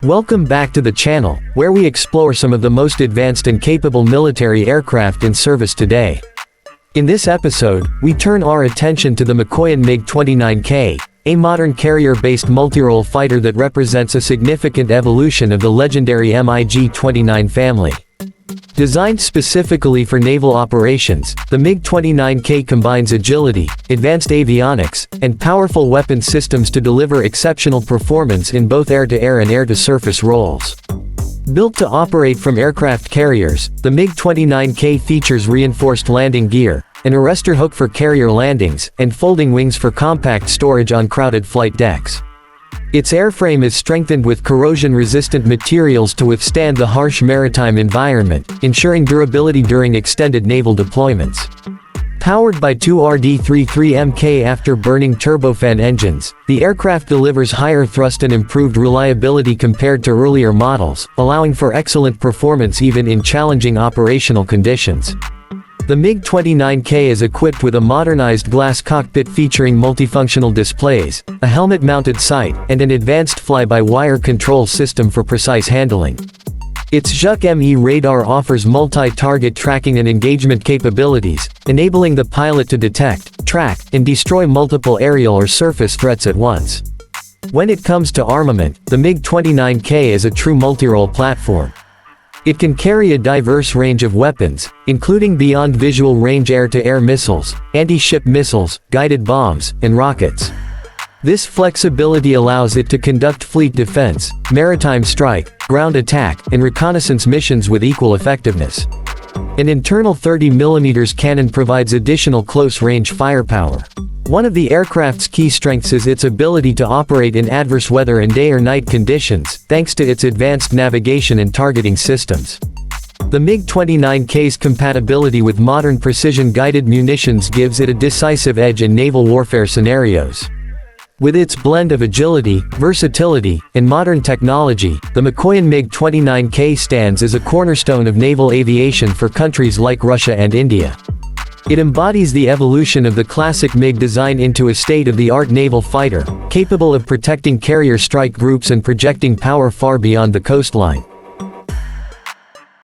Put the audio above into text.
Welcome back to the channel, where we explore some of the most advanced and capable military aircraft in service today. In this episode, we turn our attention to the Mikoyan MiG-29K, a modern carrier-based multirole fighter that represents a significant evolution of the legendary MiG-29 family. Designed specifically for naval operations, the MiG-29K combines agility, advanced avionics, and powerful weapon systems to deliver exceptional performance in both air-to-air and air-to-surface roles. Built to operate from aircraft carriers, the MiG-29K features reinforced landing gear, an arrestor hook for carrier landings, and folding wings for compact storage on crowded flight decks. Its airframe is strengthened with corrosion-resistant materials to withstand the harsh maritime environment, ensuring durability during extended naval deployments. Powered by two RD-33MK afterburning turbofan engines, the aircraft delivers higher thrust and improved reliability compared to earlier models, allowing for excellent performance even in challenging operational conditions. The MiG-29K is equipped with a modernized glass cockpit featuring multifunctional displays, a helmet-mounted sight, and an advanced fly-by-wire control system for precise handling. Its JUC-ME radar offers multi-target tracking and engagement capabilities, enabling the pilot to detect, track, and destroy multiple aerial or surface threats at once. When it comes to armament, the MiG-29K is a true multirole platform. It can carry a diverse range of weapons, including beyond visual range air-to-air missiles, anti-ship missiles, guided bombs, and rockets. This flexibility allows it to conduct fleet defense, maritime strike, ground attack, and reconnaissance missions with equal effectiveness. An internal 30mm cannon provides additional close-range firepower. One of the aircraft's key strengths is its ability to operate in adverse weather and day or night conditions, thanks to its advanced navigation and targeting systems. The MiG-29K's compatibility with modern precision-guided munitions gives it a decisive edge in naval warfare scenarios. With its blend of agility, versatility, and modern technology, the Mikoyan MiG-29K stands as a cornerstone of naval aviation for countries like Russia and India. It embodies the evolution of the classic MiG design into a state-of-the-art naval fighter, capable of protecting carrier strike groups and projecting power far beyond the coastline.